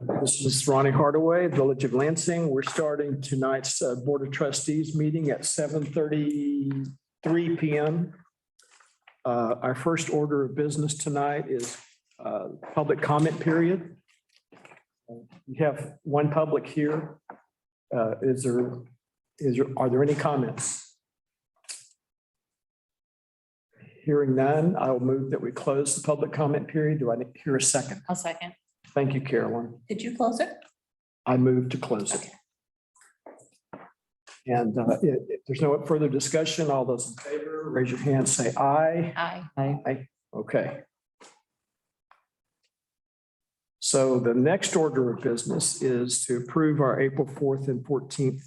This is Ronnie Hardaway, Village of Lansing. We're starting tonight's Board of Trustees meeting at 7:33 p.m. Our first order of business tonight is public comment period. We have one public here. Are there any comments? Hearing none, I will move that we close the public comment period. Do I hear a second? I'll second. Thank you, Carolyn. Did you close it? I move to close it. And if there's no further discussion, all those in favor, raise your hand, say aye. Aye. Aye. Okay. So the next order of business is to approve our April 4th and 14th,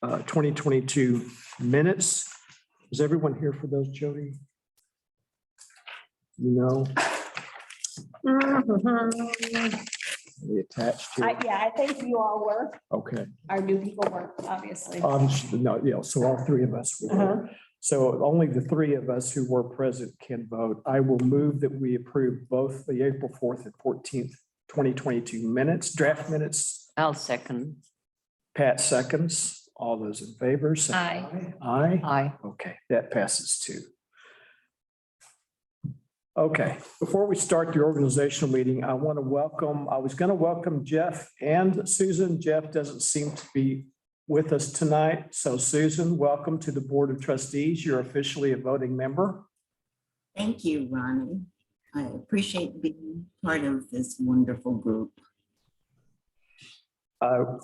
2022 minutes. Is everyone here for those, Jody? You know? The attached here. Yeah, I think you all were. Okay. Our new people were, obviously. No, yeah, so all three of us were. So only the three of us who were present can vote. I will move that we approve both the April 4th and 14th, 2022 minutes, draft minutes. I'll second. Pat seconds. All those in favor, say Aye. Aye. Aye. Okay, that passes too. Okay, before we start the organizational meeting, I was going to welcome Jeff and Susan. Jeff doesn't seem to be with us tonight. So Susan, welcome to the Board of Trustees. You're officially a voting member. Thank you, Ronnie. I appreciate being part of this wonderful group. I'm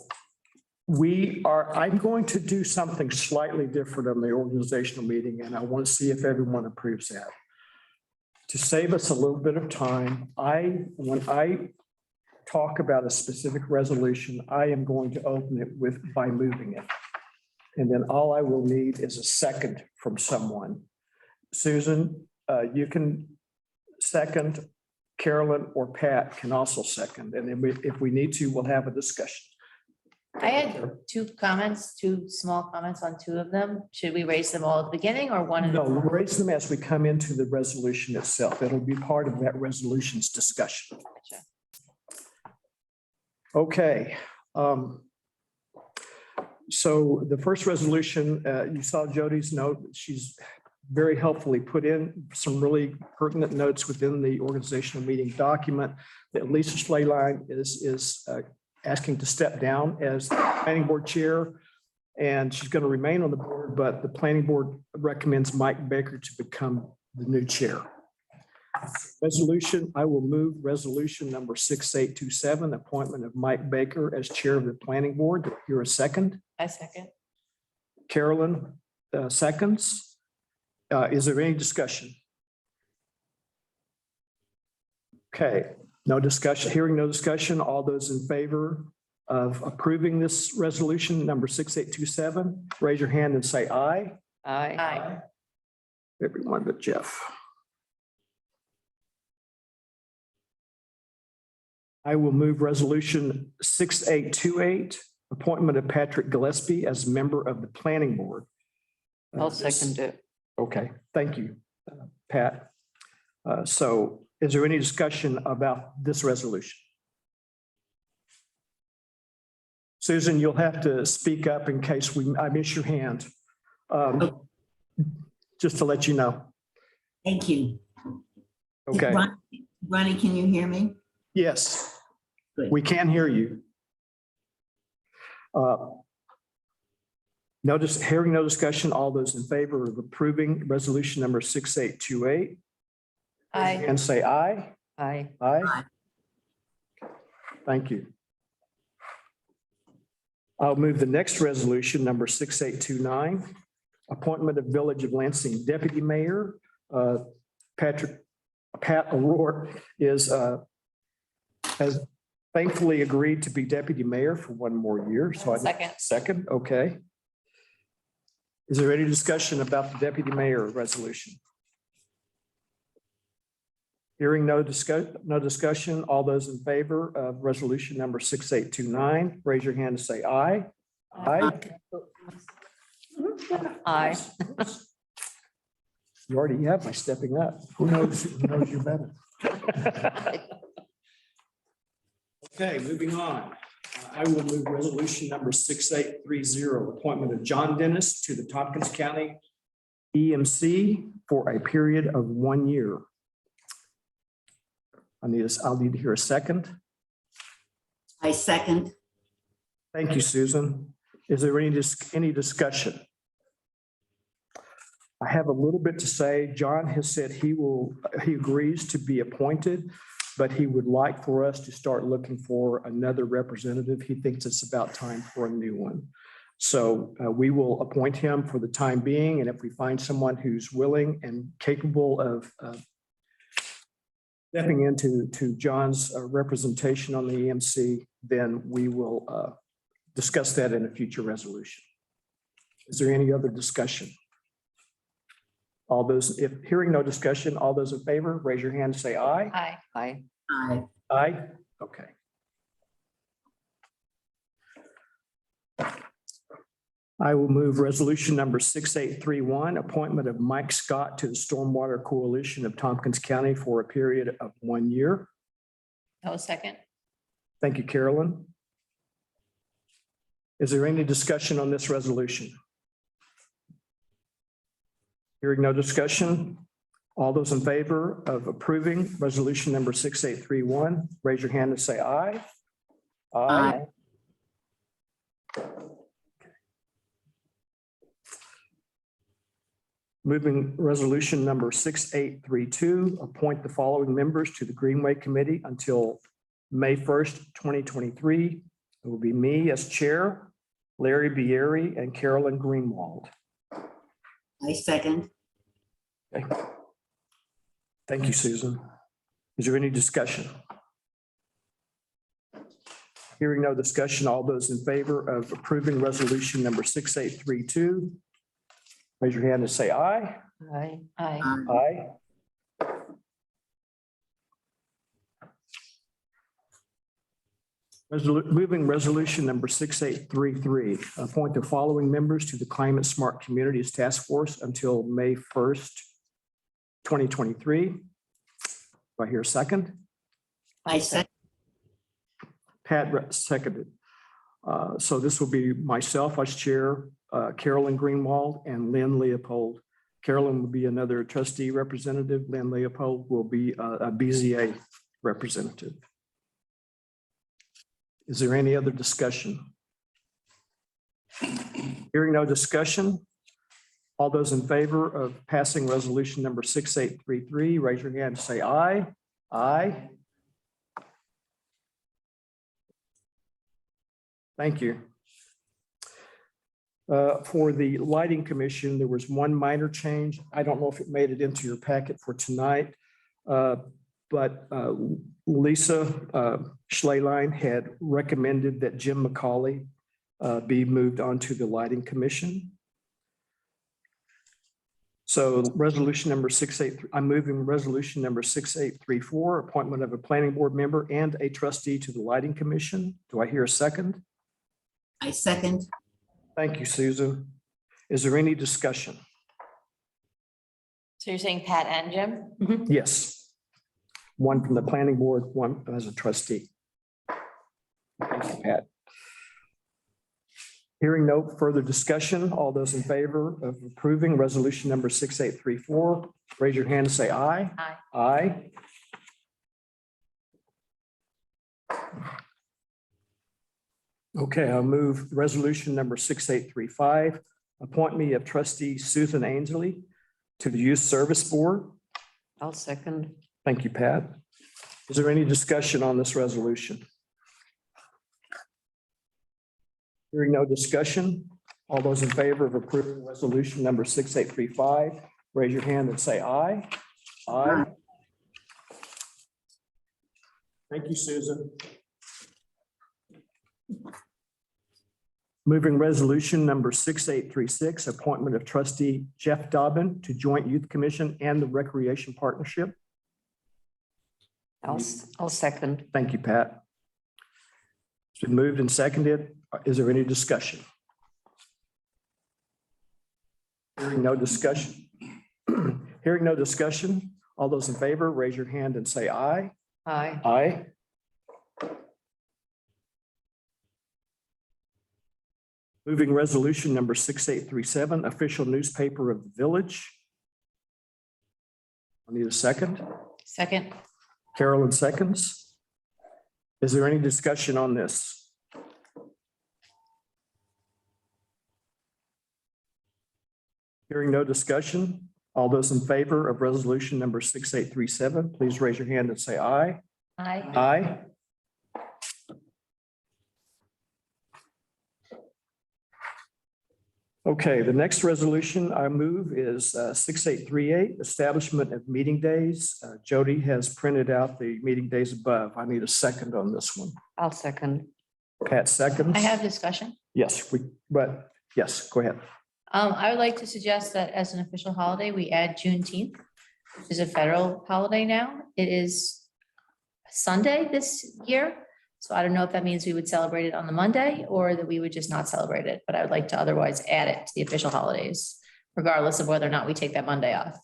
going to do something slightly different on the organizational meeting, and I want to see if everyone approves that. To save us a little bit of time, when I talk about a specific resolution, I am going to open it by moving it. And then all I will need is a second from someone. Susan, you can second. Carolyn or Pat can also second. And then if we need to, we'll have a discussion. I had two small comments on two of them. Should we raise them all at the beginning or one? No, we'll raise them as we come into the resolution itself. It'll be part of that resolution's discussion. Gotcha. Okay. So the first resolution, you saw Jody's note. She's very helpfully put in some really pertinent notes within the organizational meeting document that Lisa Schleyline is asking to step down as planning board chair. And she's going to remain on the board, but the planning board recommends Mike Baker to become the new chair. Resolution, I will move resolution number 6827, appointment of Mike Baker as chair of the planning board. You're a second. I second. Carolyn seconds. Is there any discussion? Okay, no discussion. Hearing no discussion. All those in favor of approving this resolution number 6827, raise your hand and say aye. Aye. Aye. Everyone but Jeff. I will move resolution 6828, appointment of Patrick Gillespie as member of the planning board. I'll second it. Okay, thank you, Pat. So is there any discussion about this resolution? Susan, you'll have to speak up in case I miss your hand. Just to let you know. Thank you. Okay. Ronnie, can you hear me? Yes, Good. we can hear you. Hearing no discussion, all those in favor of approving resolution number 6828. Aye. And say aye. Aye. Aye. Aye. Thank you. I'll move the next resolution, number 6829, appointment of Village of Lansing Deputy Mayor. Pat O'Rourke has thankfully agreed to be Deputy Mayor for one more year. So second, okay. Is there any discussion about the Deputy Mayor resolution? Hearing no discussion, all those in favor of resolution number 6829, raise your hand and say aye. Aye. Aye. You already have my stepping up. Who knows you better? Okay, moving on. I will move resolution number 6830, appointment of John Dennis to the Tompkins County EMC for a period of 1 year. I'll need to hear a second. I second. Thank you, Susan. Is there any discussion? I have a little bit to say. John has said he agrees to be appointed, but he would like for us to start looking for another representative. He thinks it's about time for a new one. So we will appoint him for the time being, and if we find someone who's willing and capable of stepping into John's representation on the EMC, then we will discuss that in a future resolution. Is there any other discussion? All those, if hearing no discussion, all those in favor, raise your hand and say aye. Aye. Aye. Aye. Aye. Okay. I will move resolution number 6831, appointment of Mike Scott to the Stormwater Coalition of Tompkins County for a period of 1 year. No second. Thank you, Carolyn. Is there any discussion on this resolution? Hearing no discussion, all those in favor of approving resolution number 6831, raise your hand and say aye. Aye. Moving resolution number 6832, appoint the following members to the Greenway Committee until May 1st, 2023. It will be me as chair, Larry Bieri, and Carolyn Greenwald. I second. Okay. Thank you, Susan. Is there any discussion? Hearing no discussion, all those in favor of approving resolution number 6832, raise your hand and say aye. Aye. Aye. Aye. Moving resolution number 6833, appoint the following members to the Climate Smart Communities Task Force until May 1st, 2023. Do I hear a second? I second. Pat seconded. So this will be myself as chair, Carolyn Greenwald, and Lynn Leopold. Carolyn will be another trustee representative. Lynn Leopold will be a BZA representative. Is there any other discussion? Hearing no discussion, all those in favor of passing resolution number 6833, raise your hand and say aye. Aye. Thank you. For the Lighting Commission, there was one minor change. I don't know if it made it into your packet for tonight. But Lisa Schleline had recommended that Jim McCauley be moved on to the Lighting Commission. So resolution number 68, I'm moving resolution number 6834, appointment of a planning board member and a trustee to the Lighting Commission. Do I hear a second? I second. Thank you, Susan. Is there any discussion? So you're saying Pat and Jim? Yes. One from the planning board, one as a trustee. Thank you, Pat. Hearing no further discussion, all those in favor of approving resolution number 6834, raise your hand and say aye. Aye. Aye. Okay, I'll move resolution number 6835, appointment of trustee Susan Ainsley to the Youth Service Board. I'll second. Thank you, Pat. Is there any discussion on this resolution? Hearing no discussion, all those in favor of approving resolution number 6835, raise your hand and say aye. Aye. Thank you, Susan. Moving resolution number 6836, appointment of trustee Jeff Dobbin to Joint Youth Commission and the Recreation Partnership. I'll second. Thank you, Pat. It's been moved and seconded. Is there any discussion? Hearing no discussion. Hearing no discussion. All those in favor, raise your hand and say aye. Aye. Aye. Moving resolution number 6837, official newspaper of the village. I need a second. Second, Carolyn seconds. Is there any discussion on this? Hearing no discussion, all those in favor of resolution number 6837, please raise your hand and say aye. aye. Aye. Okay, the next resolution I move is 6838, establishment of meeting days. Jody has printed out the meeting days above. I need a second on this one. I'll second. Pat seconds. I have discussion. Yes, yes, go ahead. I would like to suggest that as an official holiday, we add Juneteenth, which is a federal holiday now. It is Sunday this year. So I don't know if that means we would celebrate it on the Monday or that we would just not celebrate it, but I would like to otherwise add it to the official holidays, regardless of whether or not we take that Monday off.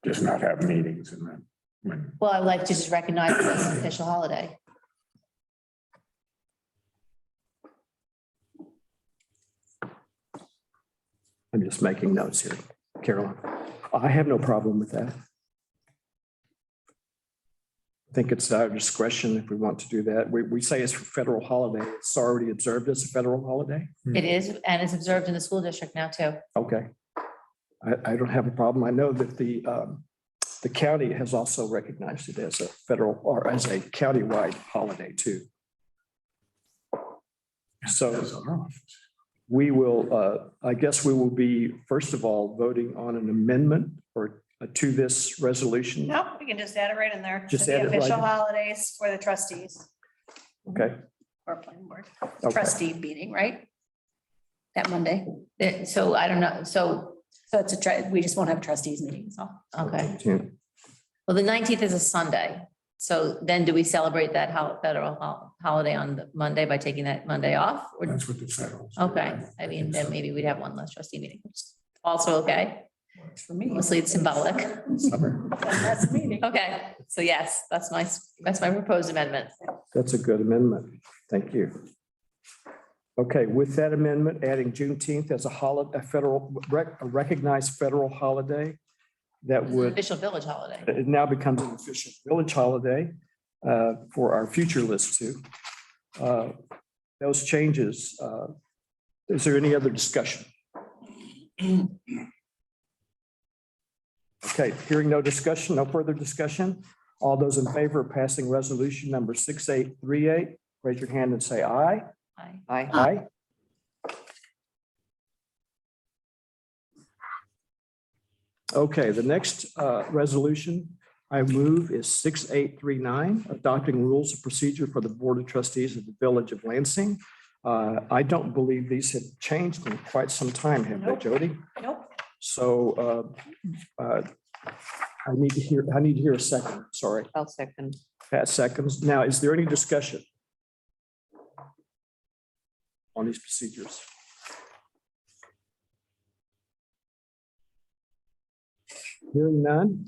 Just not have meetings and then when. Well, I would like to just recognize it as an official holiday. I'm just making notes here, Carolyn. I have no problem with that. I think it's our discretion if we want to do that. We say it's for federal holiday. It's already observed as a federal holiday. It is, and it's observed in the school district now too. Okay. I don't have a problem. I know that the county has also recognized it as a federal or as a countywide holiday too. So we will, I guess we will be, first of all, voting on an amendment or to this resolution. No, we can just add it right in there. Just The add it right official in. holidays for the trustees Okay, or planning board, okay. trustee meeting, right? That Monday. So I don't know, so, So it's we just won't have trustees meetings. So okay. Yeah. Well, the 19th is a Sunday. So then do we celebrate that federal holiday on the Monday by taking that Monday off? Or- That's what the federal. Okay, I mean, then maybe we'd have one less trustee meeting. which is Also, okay, works for me. mostly it's symbolic. That's a meeting. Okay, so yes, that's my proposed amendment. That's a good amendment. Thank you. Okay, with that amendment, adding Juneteenth as a holiday, a recognized federal holiday that It's an would, official village holiday. it now becomes an official village holiday for our future list too. Those changes, is there any other discussion? Okay, hearing no discussion, no further discussion. All those in favor of passing resolution number 6838, raise your hand and say aye. Aye. Aye. Aye. Okay, the next resolution I move is 6839, adopting rules of procedure for the Board of Trustees of the Village of Lansing. I don't believe these have changed in quite some time, have they, Nope. Jody? Nope. So I need to hear a second, sorry. I'll second. Pat seconds. Now, is there any discussion on these procedures? Hearing none.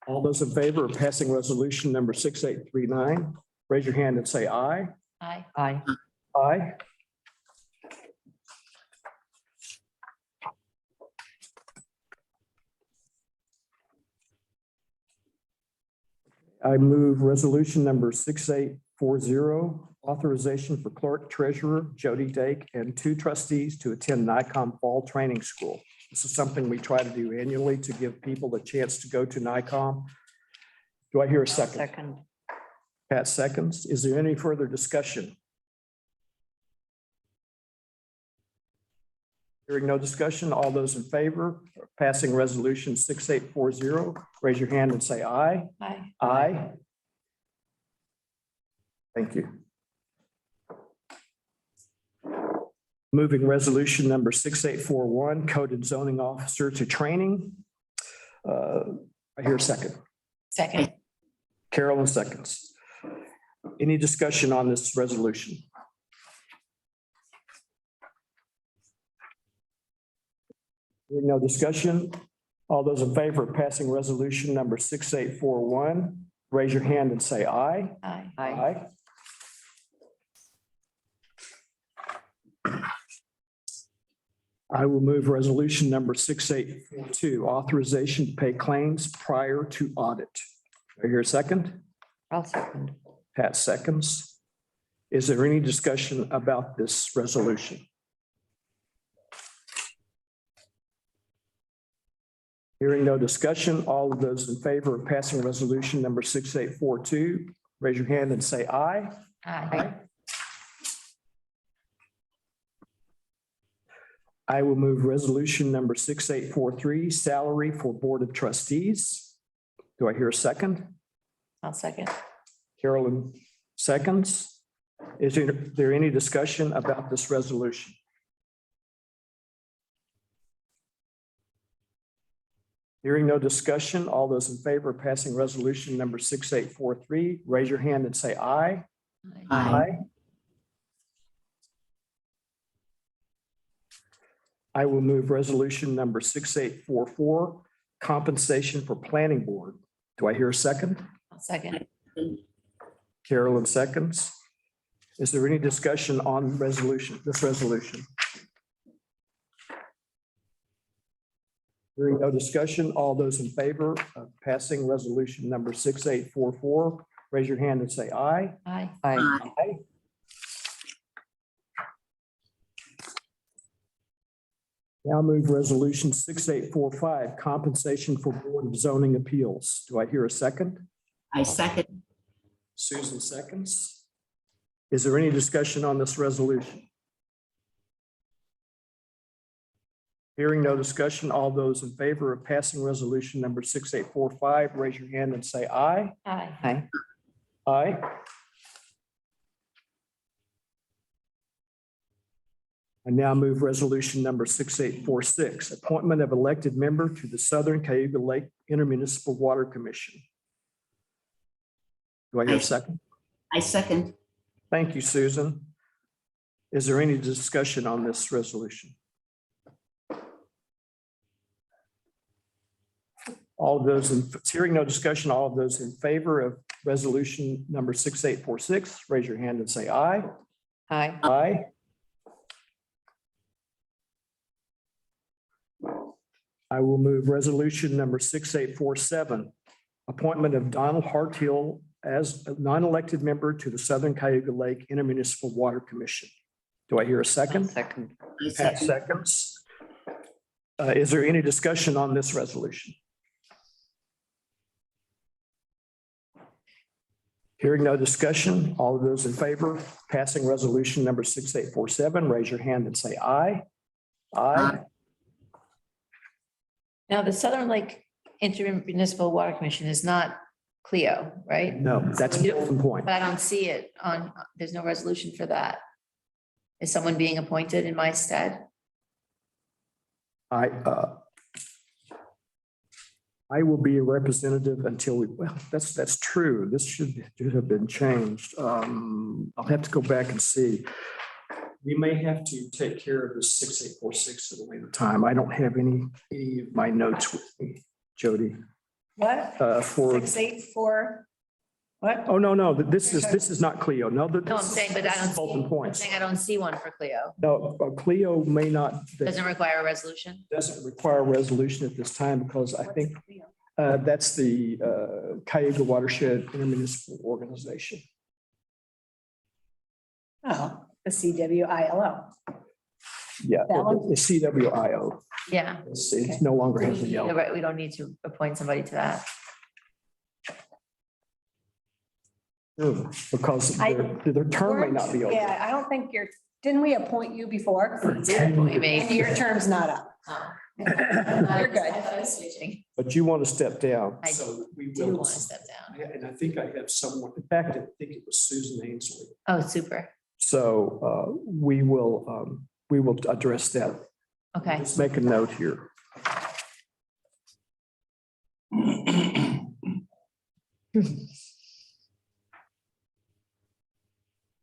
All those in favor of passing resolution number 6839, raise your hand and say aye. Aye. Aye. Aye. I move resolution number 6840, authorization for clerk treasurer Jody Dake and 2 trustees to attend NICOM Fall Training School. This is something we try to do annually to give people a chance to go to NICOM. Do I hear a second? Second. Pat seconds. Is there any further discussion? Hearing no discussion, all those in favor of passing resolution 6840, raise your hand and say aye. Aye. Aye. Thank you. Moving resolution number 6841, code and zoning officer to training. I hear a second. Second. Carolyn seconds. Any discussion on this resolution? Hearing no discussion. All those in favor of passing resolution number 6841, raise your hand and say aye. Aye. Aye. I will move resolution number 6842, authorization to pay claims prior to audit. Do I hear a second? I'll second. Pat seconds. Is there any discussion about this resolution? Hearing no discussion, all of those in favor of passing resolution number 6842, raise your hand and say aye. Aye. I will move resolution number 6843, salary for Board of Trustees. Do I hear a second? I'll second. Carolyn seconds. Is there any discussion about this resolution? Hearing no discussion, all those in favor of passing resolution number 6843, raise your hand and say aye. Aye. I will move resolution number 6844, compensation for planning board. Do I hear a second? I'll second. Carolyn seconds. Is there any discussion on this resolution? Hearing no discussion, all those in favor of passing resolution number 6844, raise your hand and say aye. Aye. Aye. Aye. Now move resolution 6845, compensation for Board of Zoning Appeals. Do I hear a second? I second. Susan seconds. Is there any discussion on this resolution? Hearing no discussion, all those in favor of passing resolution number 6845, raise your hand and say aye. Aye. Aye. Aye. I now move resolution number 6846, appointment of elected member to the Southern Cayuga Lake Intermunicipal Water Commission. Do I hear a second? I second. Thank you, Susan. Is there any discussion on this resolution? All of those, hearing no discussion, all of those in favor of resolution number 6846, raise your hand and say aye. Aye. Aye. I will move resolution number 6847, appointment of Donald Harthill as a non-elected member to the Southern Cayuga Lake Intermunicipal Water Commission. Do I hear a second? Second. I Pat second. seconds. Is there any discussion on this resolution? Hearing no discussion, all of those in favor, passing resolution number 6847, raise your hand and say aye. Aye. Now, the Southern Lake Intermunicipal Water Commission is not Cleo, right? No, that's a good point. But I don't see it on, there's no resolution for that. Is someone being appointed in my stead? I will be a representative until well, that's true. This should have been changed. I'll have to go back and see. We may have to take care of this 6846 at a later time. I don't have any of my notes with me, Jody. What? For, 684? What? oh, no, this is not Cleo. No, No, I'm saying, but I don't Fulton see, I'm Points. saying I don't see one for Cleo. No, Cleo may not, Doesn't require a resolution? doesn't require a resolution at this time because I think that's the Cayuga Watershed Intermunicipal Organization. Oh, the CWILO. Yeah, That one? the CWIO. Yeah. It no longer has a yellow. Right, we don't need to appoint somebody to that. Because their term may not be over. Yeah, I don't think didn't we appoint you before? Appoint And me. your term's not up. Oh. You're good. Switching. But you want to step down. I So we Do will. want to step down. And I think I have someone, in fact, I think it was Susan Ainsley. Oh, super. So we will address that. Okay. Just make a note here.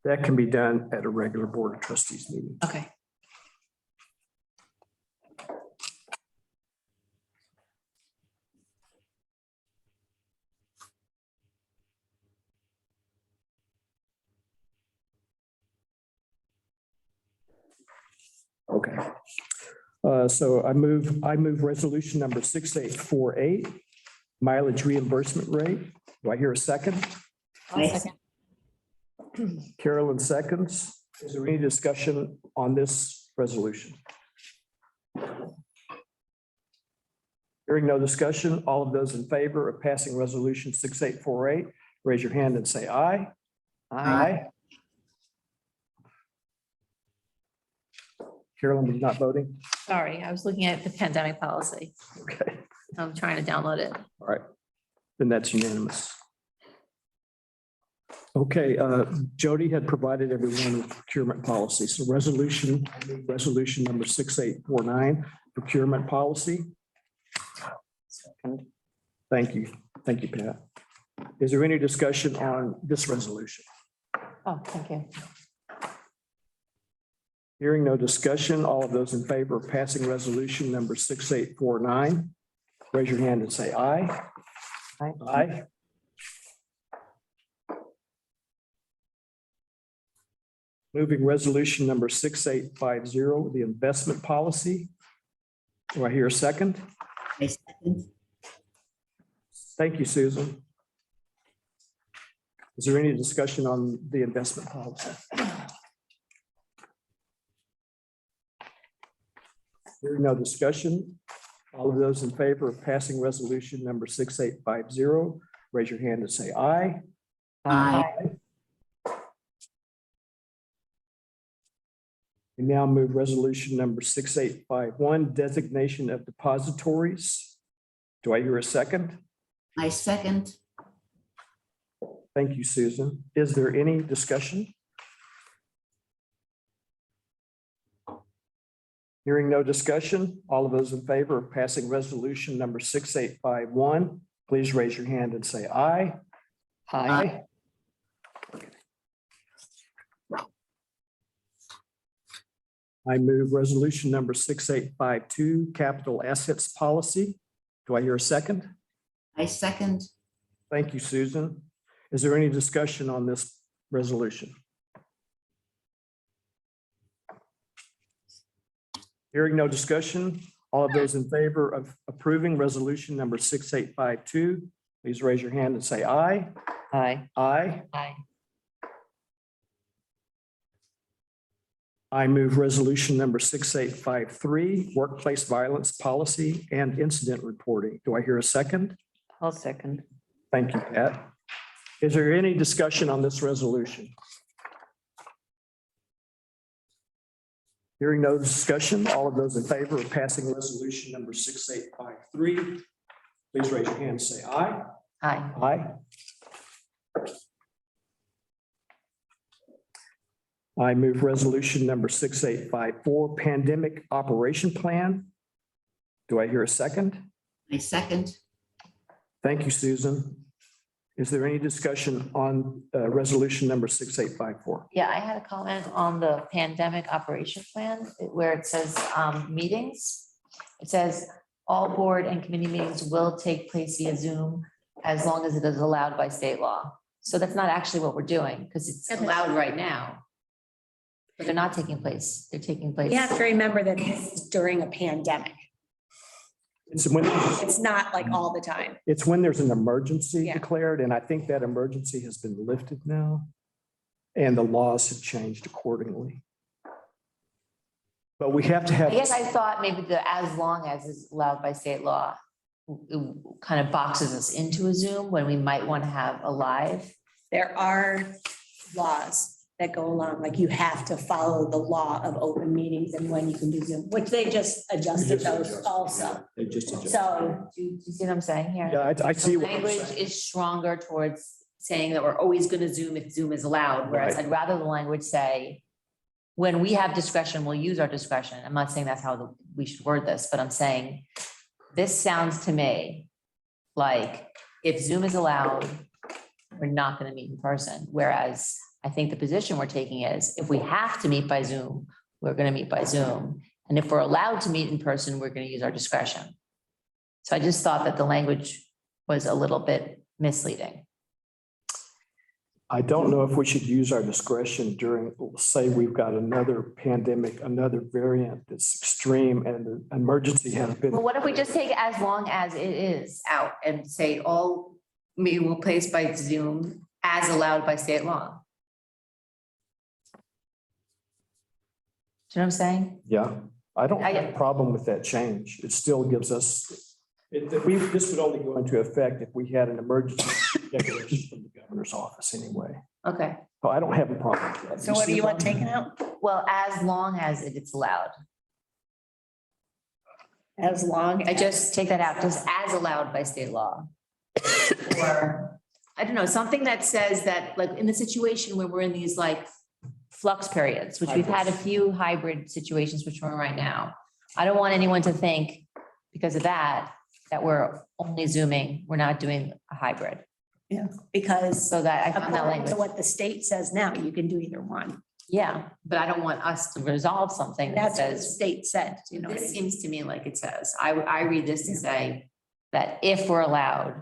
That can be done at a regular Board of Trustees meeting. Okay. Okay. So I move resolution number 6848, mileage reimbursement rate. Do I hear a second? I'll second. Carolyn seconds. Is there any discussion on this resolution? Hearing no discussion, all of those in favor of passing resolution 6848, raise your hand and say aye. Aye. Carolyn was not voting? Sorry, I was looking at the pandemic policy. Okay, I'm trying to download it. all right. Then that's unanimous. Okay, Jody had provided everyone with procurement policy. So resolution number 6849, procurement policy. Second. Thank you. Thank you, Pat. Is there any discussion on this resolution? Oh, thank you. Hearing no discussion, all of those in favor of passing resolution number 6849, raise your hand and say aye. Aye. Aye. Moving resolution number 6850, the investment policy. Do I hear a second? I second. Thank you, Susan. Is there any discussion on the investment policy? Hearing no discussion, all of those in favor of passing resolution number 6850, raise your hand and say aye. Aye. We now move resolution number 6851, designation of depositories. Do I hear a second? I second. Thank you, Susan. Is there any discussion? Hearing no discussion, all of those in favor of passing resolution number 6851, please raise your hand and say aye. Aye. I move resolution number 6852, capital assets policy. Do I hear a second? I second. Thank you, Susan. Is there any discussion on this resolution? Hearing no discussion, all of those in favor of approving resolution number 6852, please raise your hand and say aye. Aye. Aye. Aye. I move resolution number 6853, workplace violence policy and incident reporting. Do I hear a second? I'll second. Thank you, Pat. Is there any discussion on this resolution? Hearing no discussion, all of those in favor of passing resolution number 6853, please raise your hand and say aye. Aye. Aye. I move resolution number 6854, pandemic operation plan. Do I hear a second? I second. Thank you, Susan. Is there any discussion on resolution number 6854? Yeah, I had a comment on the pandemic operation plan where it says meetings. It says all board and committee meetings will take place via Zoom as long as it is allowed by state law. So that's not actually what we're doing because it's allowed right now. But they're not taking place. They're taking place. You have to remember that this is during a pandemic. It's when, It's not like all the time. it's when there's an emergency Yeah. declared, and I think that emergency has been lifted now. And the laws have changed accordingly. But we have to I have. guess I thought maybe the as long as is allowed by state law kind of boxes us into a Zoom when we might want to have a live. There are laws that go along, like you have to follow the law of open meetings and when you can do Zoom, which they just adjusted those also. They just adjusted. So Do you see what I'm saying here? Yeah, I see The what you're language saying. is stronger towards saying that we're always going to Zoom if Zoom is allowed, whereas Right. I'd rather the language say, when we have discretion, we'll use our discretion. I'm not saying that's how we should word this, but I'm saying this sounds to me like if Zoom is allowed, we're not going to meet in person. Whereas I think the position we're taking is if we have to meet by Zoom, we're going to meet by Zoom. And if we're allowed to meet in person, we're going to use our discretion. So I just thought that the language was a little bit misleading. I don't know if we should use our discretion during, say, we've got another pandemic, another variant that's extreme and the emergency has been. Well, what if we just take as long as it is out and say all meeting will place by Zoom as allowed by state law? Do you know what I'm saying? Yeah, I don't have a problem with that change. It still gives us, this would only go into effect if we had an emergency declaration from the governor's office anyway. Okay, So I don't have a problem with that. So what do you want taken out? well, as long as it's allowed. As long. I just take that out, just as allowed by state law. Or, I don't know, something that says that, like, in the situation where we're in these like flux periods, which we've had a few hybrid situations, which we're in right now. I don't want anyone to think because of that, that we're only Zooming, we're not doing a hybrid. Yeah, because So that I found that according to language. what the state says now, you can do either one. Yeah, but I don't want us to resolve something that That's what the says, state said, you know. what I this mean? seems to me like it says, I read this to say that if we're allowed,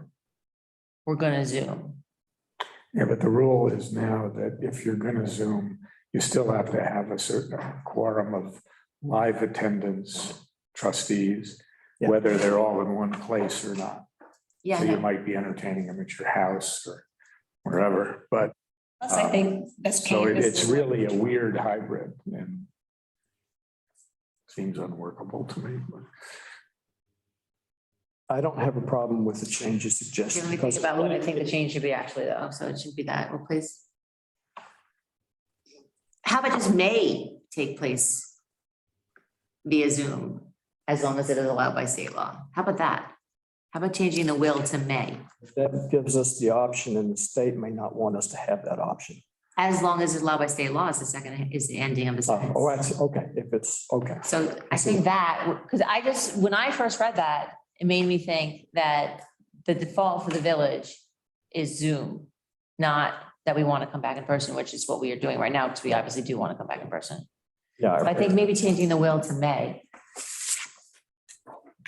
we're gonna Zoom. Yeah, but the rule is now that if you're gonna Zoom, you still have to have a certain quorum of live attendance trustees, Yeah. whether they're all in one place or not. Yeah, So you no, might be entertaining them at your house or wherever, but Plus, I think this so came. it's really a weird hybrid and seems unworkable to me. But I don't have a problem with the changes suggested. let me think about what I think the change should be actually though, so it should be that, well, please. How about just may take place via Zoom, as long as it is allowed by state law? How about that? How about changing the will to may, That gives us the option and the state may not want us to have that option. as long as it's allowed by state law is the second, is the ending of the sentence. Oh, that's, okay, if it's, okay. So I think that, because I just, when I first read that, it made me think that the default for the village is Zoom, not that we want to come back in person, which is what we are doing right now, because we obviously do want to come back in person. Yeah. So I think maybe changing the will to may.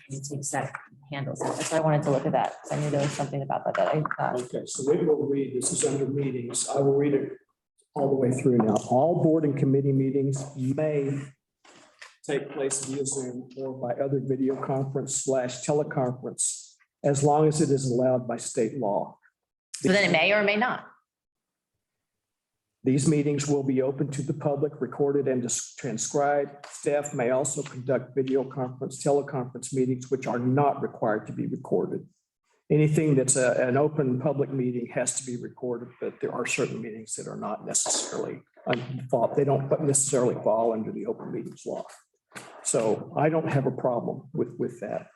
It takes that, handles it. That's why I wanted to look at that, because I knew there was something about that that I thought. Okay, so we will read, this is under meetings. I will read it all the way through now. All board and committee meetings may take place via Zoom or by other video conference / teleconference, as long as it is allowed by state law. So then it may or may not. These meetings will be open to the public, recorded and transcribed. Staff may also conduct video conference, teleconference meetings, which are not required to be recorded. Anything that's an open public meeting has to be recorded, but there are certain meetings that are not necessarily, they don't necessarily fall under the open meetings law. So I don't have a problem with that.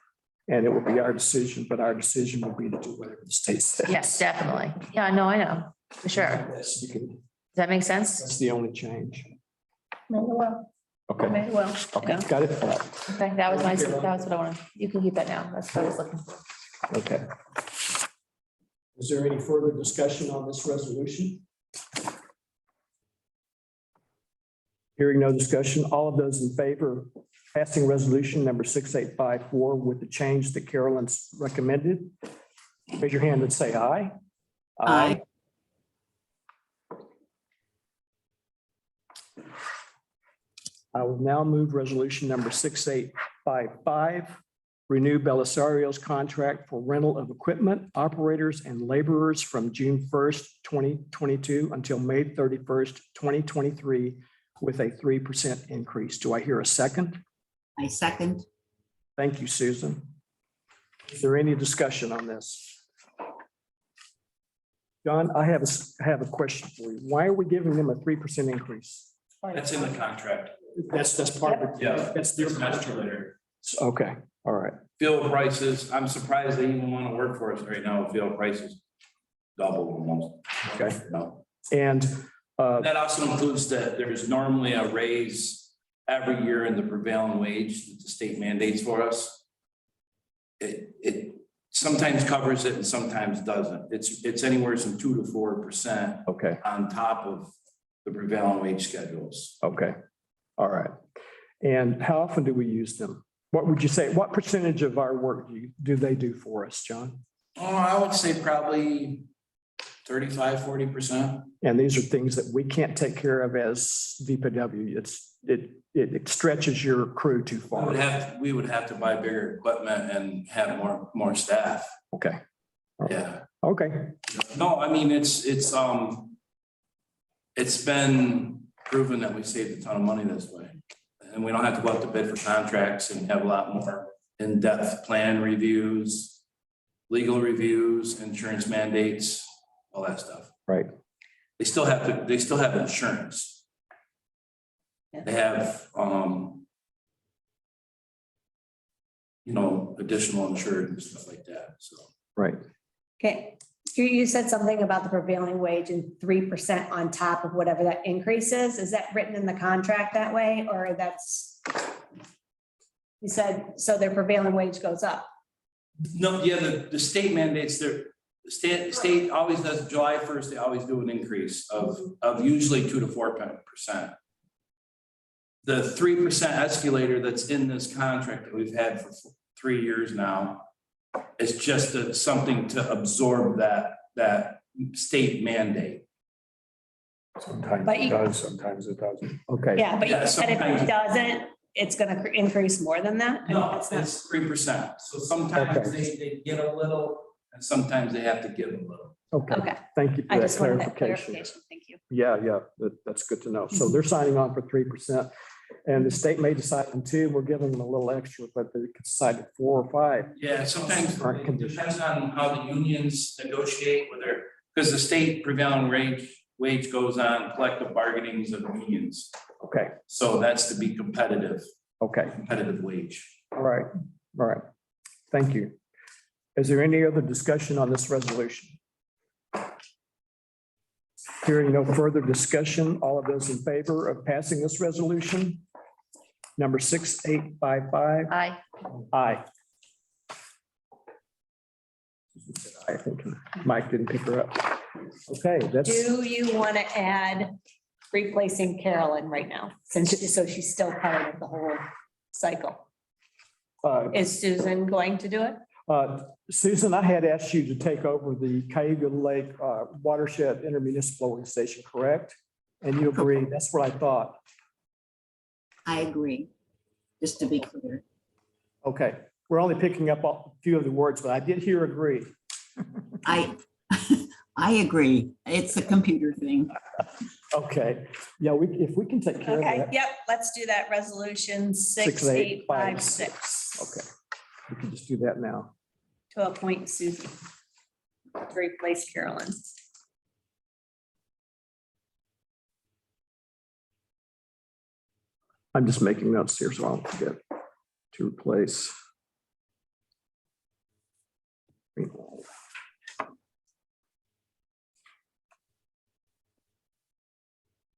And it will be our decision, but our decision will be to do whatever the state says. Yes, definitely. Yeah, no, I know, for sure. Yes, you can, Does that make sense? that's the only change. May well, Okay, may well. okay, got it. All right. Okay, that was what I wanted. You can keep that now. That's what I was looking for. Okay. Is there any further discussion on this resolution? Hearing no discussion, all of those in favor of passing resolution number 6854 with the change that Carolyn's recommended, raise your hand and say aye. Aye. I will now move resolution number 6855, renew Belisario's contract for rental of equipment, operators, and laborers from June 1st, 2022 until May 31st, 2023, with a 3% increase. Do I hear a second? I second. Thank you, Susan. Is there any discussion on this? John, I have a question for you. Why are we giving them a 3% increase? That's in the contract. That's part of it. Yeah. That's their It's master contract. later. Okay, all right. Fuel prices, I'm surprised they even want to work for us right now. Fuel prices double almost. Okay. No. And That also includes that there's normally a raise every year in the prevailing wage that the state mandates for us. It sometimes covers it and sometimes doesn't. It's anywhere from 2 to 4% okay, on top of the prevailing wage schedules. okay, all right. And how often do we use them? What would you say, what percentage of our work do they do for us, John? Oh, I would say probably 35-40%. And these are things that we can't take care of as DPW. It stretches your crew too far. We would have to buy bigger equipment and have more staff. Okay, Yeah. okay, No, I mean, it's been proven that we saved a ton of money this way. And we don't have to go out to bid for contracts and have a lot more in-depth plan reviews, legal reviews, insurance mandates, all that stuff. right. They still have insurance. They have, additional insured and stuff like that, so. Right. Okay, you said something about the prevailing wage and 3% on top of whatever that increase is. Is that written in the contract that way, or that's? You said, so their prevailing wage goes up. No, yeah, the state mandates, the state always does July 1st, they always do an increase of usually 2 to 4%. The 3% escalator that's in this contract that we've had for 3 years now is just something to absorb that state mandate. Sometimes But it you- does, sometimes it doesn't. Okay. Yeah, but you Yeah, said if sometimes- it doesn't, it's gonna increase more than that? I mean, No, it's not- it's 3%. So sometimes Okay. they get a little and sometimes they have to give a little. Okay, Okay, thank you for I that just wanted that clarification. clarification. Thank you. Yeah, that's good to know. So they're signing on for 3%. And the state may decide on 2, we're giving them a little extra, but they could decide at 4 or 5. Yeah, sometimes Current it conditions. depends on how the unions negotiate with their, because the state prevailing wage goes on collective bargainings of unions. Okay, So that's to be competitive wage. all right. Thank you. Is there any other discussion on this resolution? Hearing no further discussion, all of those in favor of passing this resolution? Number 6855, Aye. aye. I think Mike didn't pick her up. Okay, that's, Do you want to add replacing Carolyn right now, so she's still part of the whole cycle? Is Susan going to do it? Susan, I had asked you to take over the Cayuga Lake Watershed Intermunicipal Organization, correct? And you agreed, that's what I thought. I agree, just to be clear. Okay, we're only picking up a few of the words, but I did hear agree. I agree. It's a computer thing. Okay, yeah, if we can take care of Okay, that. yep, let's do that. Resolution 6856. Okay, we can just do that now. To appoint Susan to replace Carolyn. I'm just making notes here, so I don't forget to replace.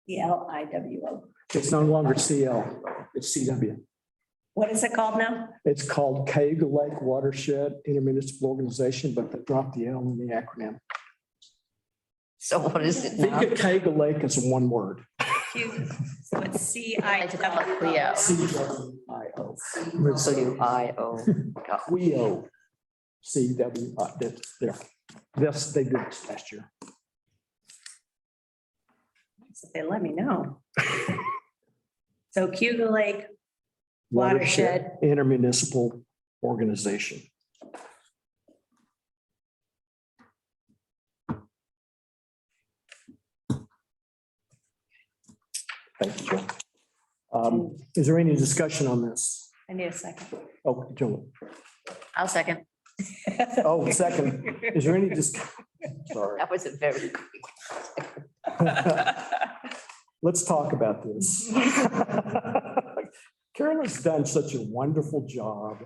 CLIWO. It's no longer CL, it's CW. What is it called now? It's called Cayuga Lake Watershed Intermunicipal Organization, but they dropped the L in the acronym. So what is it Think now? of Cayuga Lake as one word. So it's I took out Cleo. CWIO. WIO. WIO. CWI, there. This, they did this last year. So they let me know. So Cayuga Lake Watershed. Intermunicipal Organization. Thank you, Joe. Is there any discussion on this? I need a second. Oh, Joe. I'll second. Oh, second. Is there any sorry. That was a very. Let's talk about this. Carolyn's done such a wonderful job.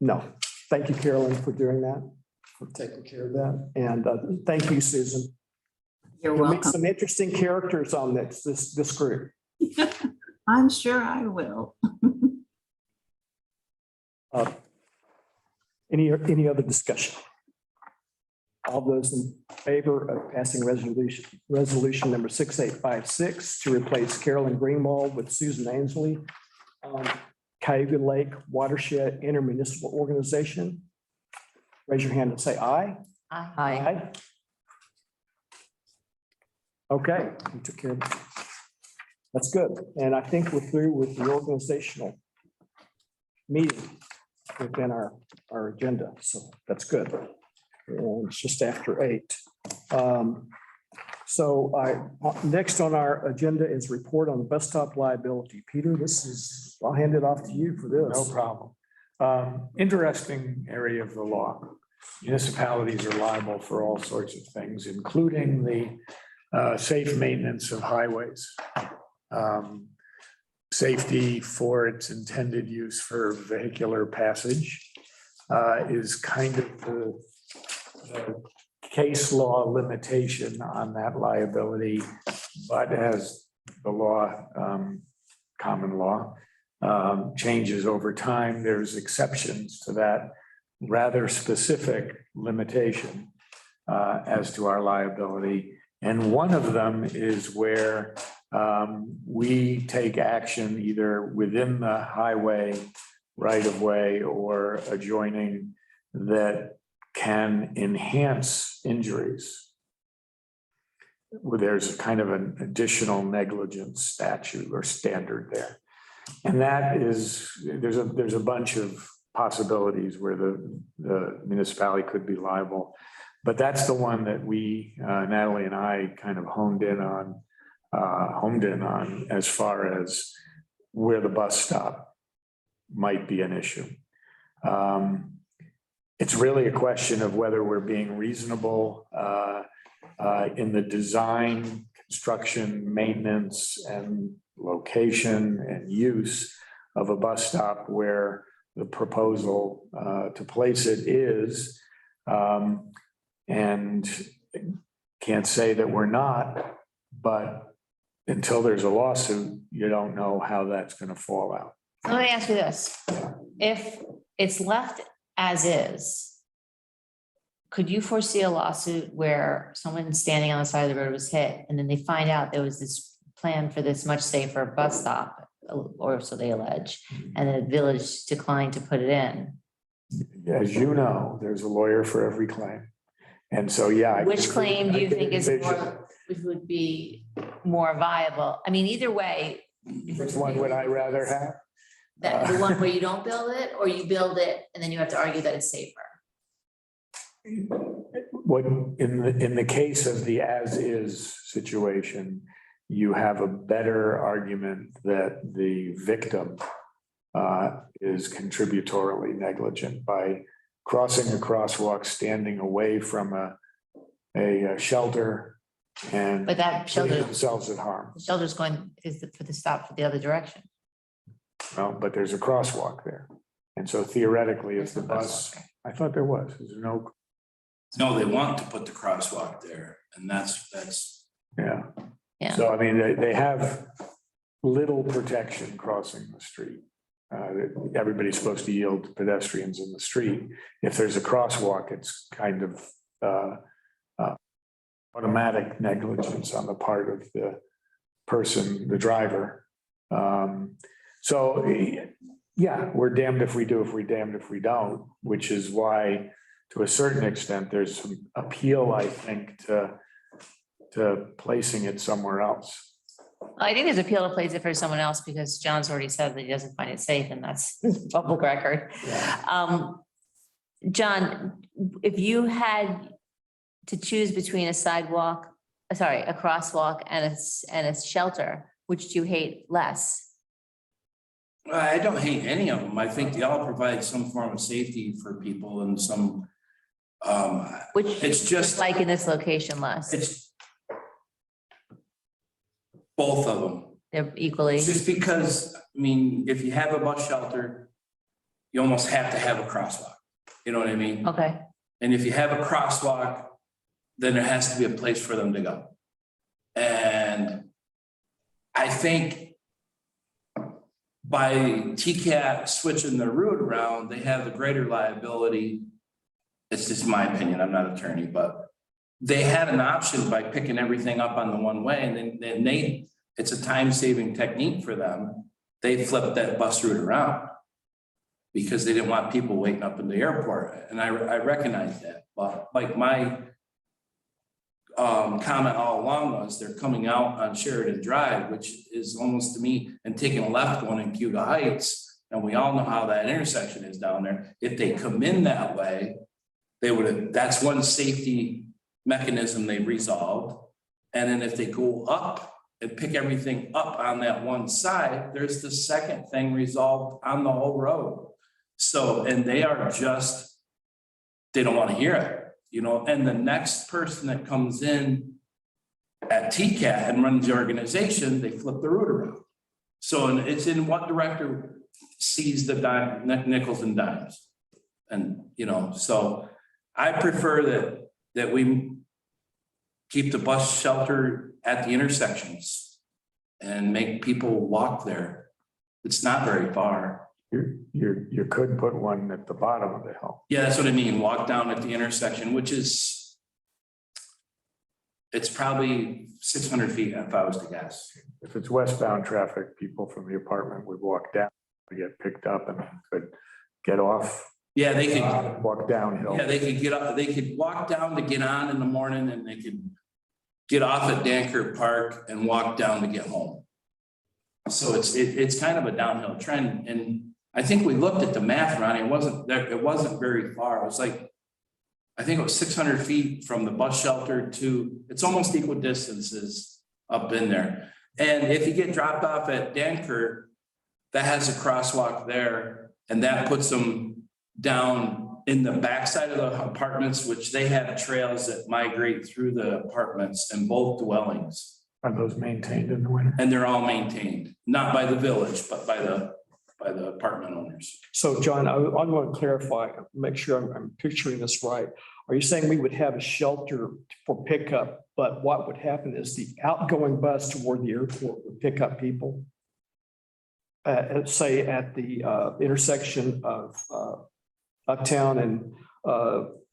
No, thank you, Carolyn, for doing that, for taking care of that. And thank you, Susan. You're You'll meet welcome. some interesting characters on this group. I'm sure I will. Any other discussion? All those in favor of passing resolution number 6856 to replace Carolyn Greenwald with Susan Ainsley on Cayuga Lake Watershed Intermunicipal Organization? Raise your hand and say aye. Aye. Aye. Aye. Okay, we took care of it. That's good. And I think we're through with the organizational meeting within our agenda. So that's good. And it's just after 8. So next on our agenda is report on the bus stop liability. Peter, I'll hand it off to you for No this. problem. Interesting area of the law. Municipalities are liable for all sorts of things, including the safe maintenance of highways. Safety for its intended use for vehicular passage is kind of the case law limitation on that liability, but as the law, common law, changes over time, there's exceptions to that rather specific limitation as to our liability. And one of them is where we take action either within the highway right of way or adjoining that can enhance injuries. Where there's kind of an additional negligence statute or standard there. And that is, there's a bunch of possibilities where the municipality could be liable. But that's the one that we, Natalie and I kind of honed in on as far as where the bus stop might be an issue. It's really a question of whether we're being reasonable in the design, construction, maintenance, and location and use of a bus stop where the proposal to place it is. And can't say that we're not, but until there's a lawsuit, you don't know how that's going to fall out. Let me ask you this. If it's left as is, could you foresee a lawsuit where someone standing on the side of the road was hit and then they find out there was this plan for this much safer bus stop, or so they allege, and the village declined to put it in? As you know, there's a lawyer for every claim. And so, yeah. Which claim do you think is envision- more, which would be more viable? I mean, either way. Which one would I rather have? That the one where you don't build it, or you build it and then you have to argue that it's safer? What, in the case of the as-is situation, you have a better argument that the victim is contributorily negligent by crossing a crosswalk, standing away from a shelter and But that putting shelter, themselves at harm. the shelter's going, for the stop for the other direction. Well, but there's a crosswalk there. And so theoretically, if There's the no bus, crosswalk there. I thought there was, there's no, No, they want to put the crosswalk there, and that's, yeah. Yeah. So I mean, they have little protection crossing the street. Everybody's supposed to yield to pedestrians in the street. If there's a crosswalk, it's kind of automatic negligence on the part of the person, the driver. So, yeah, we're damned if we do, we're damned if we don't, which is why, to a certain extent, there's some appeal, I think, to placing it somewhere else. I think there's appeal to place it for someone else because John's already said that he doesn't find it safe, and that's public record. John, if you had to choose between a crosswalk and a shelter, which do you hate less? I don't hate any of them. I think they all provide some form of safety for people and some, Which it's just, like in this location less? it's both of them. They're equally. Just because, I mean, if you have a bus shelter, you almost have to have a crosswalk. You know what I mean? Okay. And if you have a crosswalk, then there has to be a place for them to go. And I think by TCAT switching their route around, they have the greater liability. It's just my opinion, I'm not an attorney, but they had an option by picking everything up on the one way, and then it's a time-saving technique for them. They flipped that bus route around. because they didn't want people waiting up in the airport. And I recognize that, but like my comment all along was they're coming out on Sheridan Drive, which is almost to me, and taking a left going in Cuda Heights. And we all know how that intersection is down there. If they come in that way, they would have, that's one safety mechanism they resolved. And then if they go up and pick everything up on that one side, there's the second thing resolved on the whole road. So, and they are just, they don't want to hear it, you know, and the next person that comes in at TCAT and runs the organization, they flip the route around. So, and it's in what director sees the dime, nickels and dimes. And, you know, so I prefer that we keep the bus shelter at the intersections and make people walk there. It's not very far. You could put one at the bottom of the hill. Yeah, that's what I mean. Walk down at the intersection, which is, it's probably 600 feet if I was to guess. If it's westbound traffic, people from the apartment would walk down to get picked up and could get off, Yeah, they could, walk downhill. yeah, they could get up, they could walk down to get on in the morning and they could get off at Dankert Park and walk down to get home. So it's kind of a downhill trend. And I think we looked at the math, Ronnie, it wasn't very far. It was like, I think it was 600 feet from the bus shelter to, it's almost equal distances up in there. And if you get dropped off at Dankert, that has a crosswalk there, and that puts them down in the backside of the apartments, which they have trails that migrate through the apartments and both dwellings. Are those maintained in the winter? And they're all maintained, not by the village, but by the apartment owners. So John, I want to clarify, make sure I'm picturing this right. Are you saying we would have a shelter for pickup, but what would happen is the outgoing bus toward the airport would pick up people? Say at the intersection of Uptown and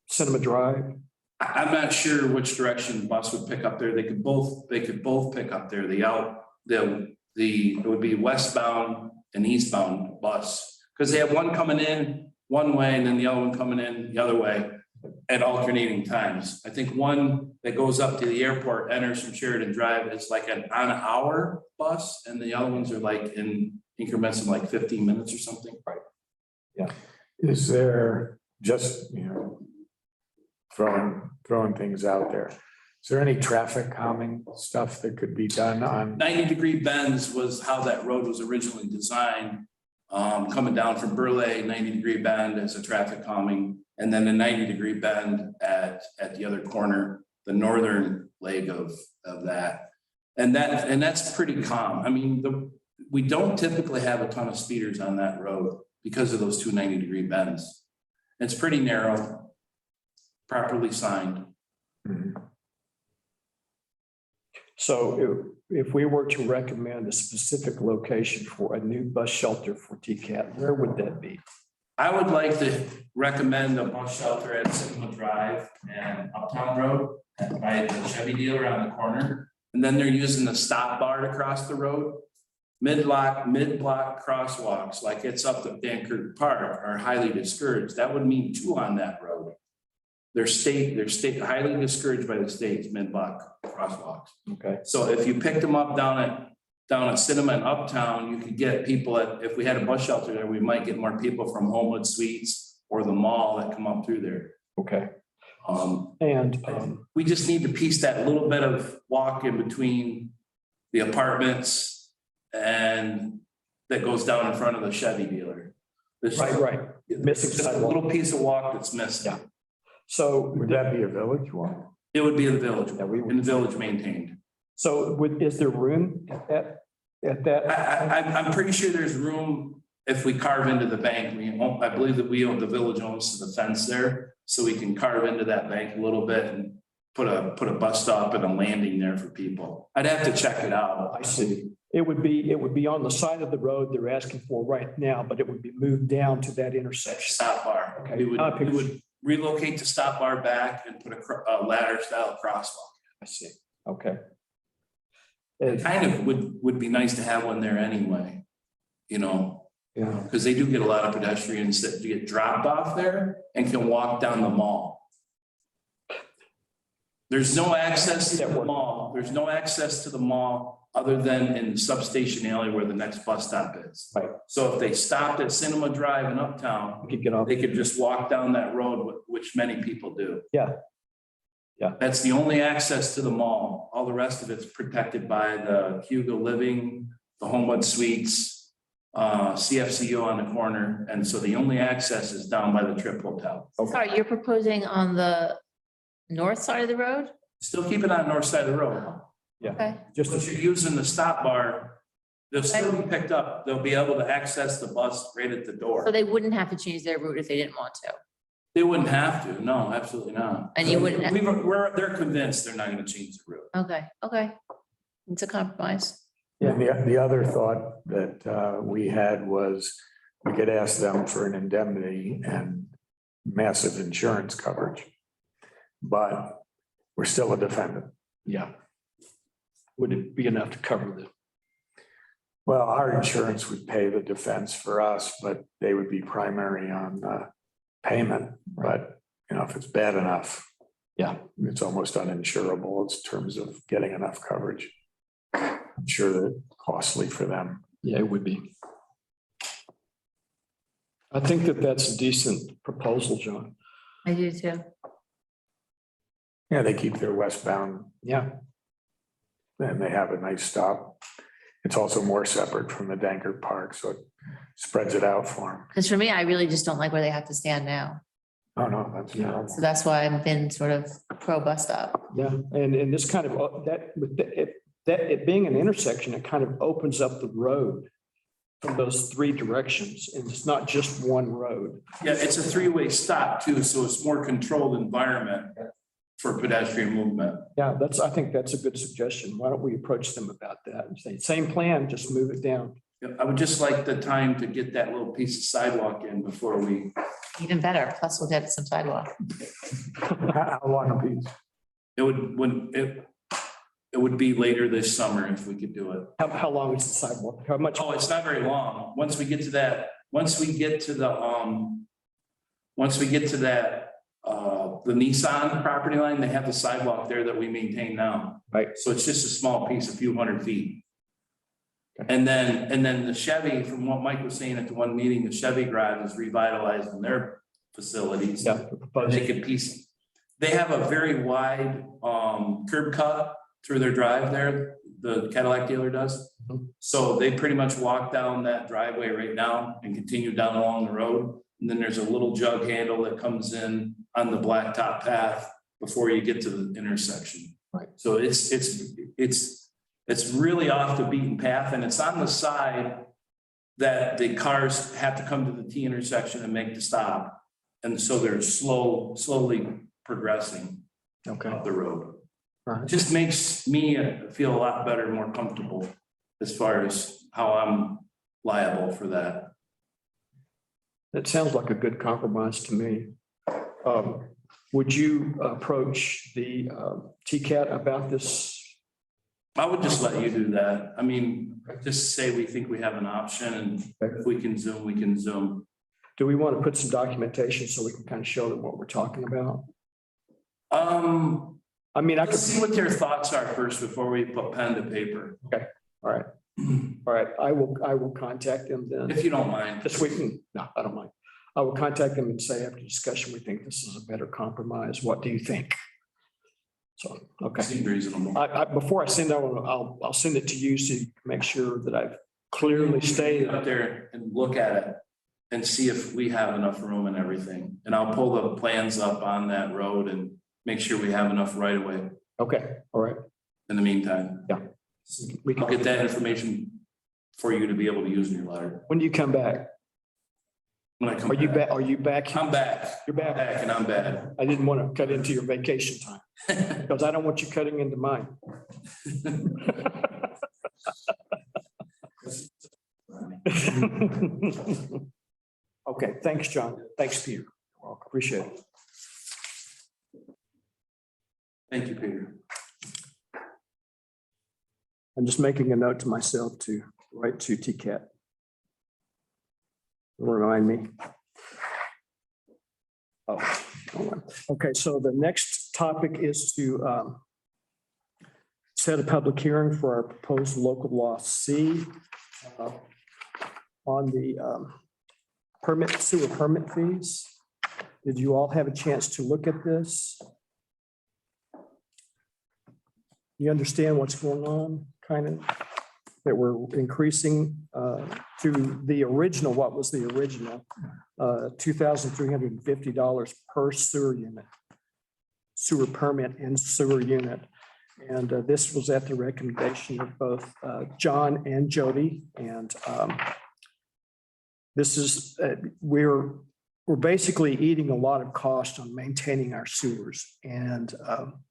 Cinema Drive? I'm not sure which direction the bus would pick up there. They could both pick up there. It would be westbound and eastbound bus, because they have one coming in one way and then the other one coming in the other way at alternating times. I think one that goes up to the airport, enters from Sheridan Drive, is like an hour bus, and the other ones are like in increments of like 15 minutes or something. Right. Yeah. Is there just, you know, throwing things out there? Is there any traffic calming stuff that could be done on? 90-degree bends was how that road was originally designed. Coming down from Burleigh, 90-degree bend as a traffic calming, and then a 90-degree bend at the other corner, the northern leg of that. And that's pretty calm. I mean, we don't typically have a ton of speeders on that road because of those two 90-degree bends. It's pretty narrow, properly signed. Mhm. So if we were to recommend a specific location for a new bus shelter for TCAT, where would that be? I would like to recommend a bus shelter at Cinema Drive and Uptown Road by the Chevy dealer on the corner. And then they're using the stop bar to cross the road. Mid-block crosswalks, like it's up to Dankert Park, are highly discouraged. That would mean two on that road. They're highly discouraged by the state's mid-block crosswalks. Okay. So if you picked them up down at Cinema and Uptown, you could get people if we had a bus shelter there, we might get more people from Homewood Suites or the mall that come up through there. Okay. And We just need to piece that little bit of walk in between the apartments and that goes down in front of the Chevy dealer. right. Missing Just a sidewalk. little piece of walk that's missing. Yeah. So Would that be a village walk? It would be in the village, Yeah, we would- in the village maintained. So is there room at that? I'm pretty sure there's room if we carve into the bank. I believe that the village owns the fence there, so we can carve into that bank a little bit and put a bus stop and a landing there for people. I'd have to check it out. I see. It would be on the side of the road they're asking for right now, but it would be moved down to that intersection. Stop bar. Okay. We would relocate the stop bar back and put a ladder style crosswalk. I see. Okay. It kind of would be nice to have one there anyway, you know. Yeah. Because they do get a lot of pedestrians that get dropped off there and can walk down the mall. There's no access to the mall. There's no access to the mall other than in the substation alley where the next bus stop is. Right. So if they stopped at Cinema Drive in Uptown, We could get off. they could just walk down that road, which many people do. Yeah. Yeah. That's the only access to the mall. All the rest of it's protected by the Hugo Living, the Homewood Suites, CFCU on the corner. And so the only access is down by the Trip Hotel. Sorry, you're proposing on the north side of the road? Still keep it on the north side of the road. Yeah. Okay, Just If you're using the stop bar, they'll still be picked up. They'll be able to access the bus right at the so door. they wouldn't have to change their route if they didn't want to, They wouldn't have to. No, absolutely not. and you wouldn't, They're convinced they're not gonna change the route. okay. It's a compromise. And the other thought that we had was we could ask them for an indemnity and massive insurance coverage. But we're still a defendant. Yeah. Would it be enough to cover the? Well, our insurance would pay the defense for us, but they would be primary on payment. But, you know, if it's bad enough, Yeah. it's almost uninsurable in terms of getting enough coverage. I'm sure that costly for them. Yeah, it would be. I think that that's a decent proposal, John. I do too. Yeah, they keep their westbound Yeah. and they have a nice stop. It's also more separate from the Dankert Park, so it spreads it out for them. Because for me, I really just don't like where they have to stand now. Oh, no, that's Yeah. terrible. So that's why I've been sort of pro bus stop. Yeah, and this kind of, it being an intersection, it kind of opens up the road from those three directions, and it's not just one road. Yeah, it's a three-way stop too, so it's more controlled environment for pedestrian movement. Yeah, I think that's a good suggestion. Why don't we approach them about that and say, same plan, just move it down. Yeah, I would just like the time to get that little piece of sidewalk in before we, Even better, plus we'll get some sidewalk. How long a piece? it would be later this summer if we could do it. How long is the sidewalk? How much? Oh, it's not very long. Once we get to that, the Nissan property line, they have the sidewalk there that we maintain now. Right. So it's just a small piece, a few hundred feet. And then the Chevy, from what Mike was saying at the one meeting, the Chevy garage is revitalizing their facilities. Yeah, They could piece, they have a very wide curb cut through their drive there, the Cadillac dealer does. Mhm. So they pretty much walk down that driveway right now and continue down along the road. And then there's a little jug handle that comes in on the blacktop path before you get to the intersection. Right. So it's really off the beaten path, and it's on the side that the cars have to come to the T intersection and make the stop. And so they're slowly progressing Okay. up the road. All right. It just makes me feel a lot better, more comfortable as far as how I'm liable for that. That sounds like a good compromise to me. Would you approach the TCAT about this? I would just let you do that. I mean, just say we think we have an option, and if we can Zoom, we can Zoom. Do we want to put some documentation so we can kind of show them what we're talking about? I mean, I could Let's see what their thoughts are first before we put pen to paper. All right. All right, I will contact them then. If you don't mind. This week, no, I don't mind. I will contact them and say after discussion, we think this is a better compromise. What do you think? So, okay. Seems reasonable. Before I send that one, I'll send it to you so you can make sure that I've clearly stated. Up there and look at it and see if we have enough room and everything. And I'll pull the plans up on that road and make sure we have enough right away Okay, all right. in the meantime. Yeah. We I'll can, get that information for you to be able to use in your letter. when do you come back? When I come Are you back. back? Are you back? I'm back. You're back. Back and I'm bad. I didn't want to cut into your vacation time because I don't want you cutting into mine. Okay, thanks, John. Thanks, Peter. Well, appreciate it. Thank you, Peter. I'm just making a note to myself to write to TCAT. Remind me. Oh, hold on. Okay, so the next topic is to set a public hearing for our proposed local law C on the sewer permit fees. Did you all have a chance to look at this? You understand what's going on, kind of? That we're increasing to the original, what was the original? $2,350 per sewer unit. Sewer permit and sewer unit. And this was at the recommendation of both John and Jody. And this is, we're basically eating a lot of cost on maintaining our sewers. And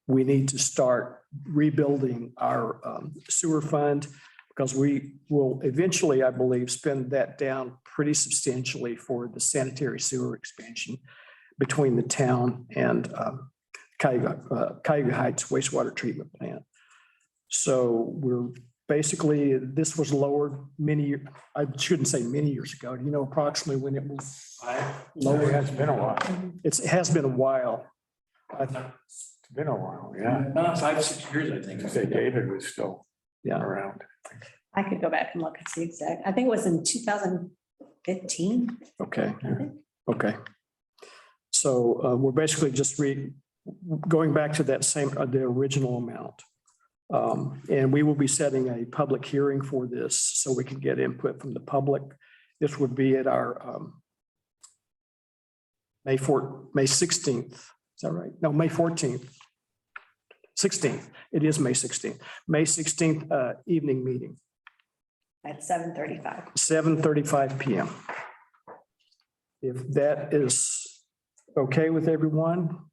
we need to start rebuilding our sewer fund, because we will eventually, I believe, spend that down pretty substantially for the sanitary sewer expansion between the town and Cuyahoga Heights wastewater treatment plant. So we're basically, this was lowered I shouldn't say many years ago. Do you know approximately when it was Lower, it's been a while. It has been a while. It's been a while, yeah. 5, 6 years, I think. I say David was still Yeah. around. I could go back and look and see exact. I think it was in 2015. Okay, okay. So we're basically just going back to that same, the original amount. And we will be setting a public hearing for this so we can get input from the public. This would be at our May 16th. Is that right? No, May 14th. 16th. It is May 16th. May 16th evening meeting, At 7:35. 7:35 p.m. If that is okay with everyone,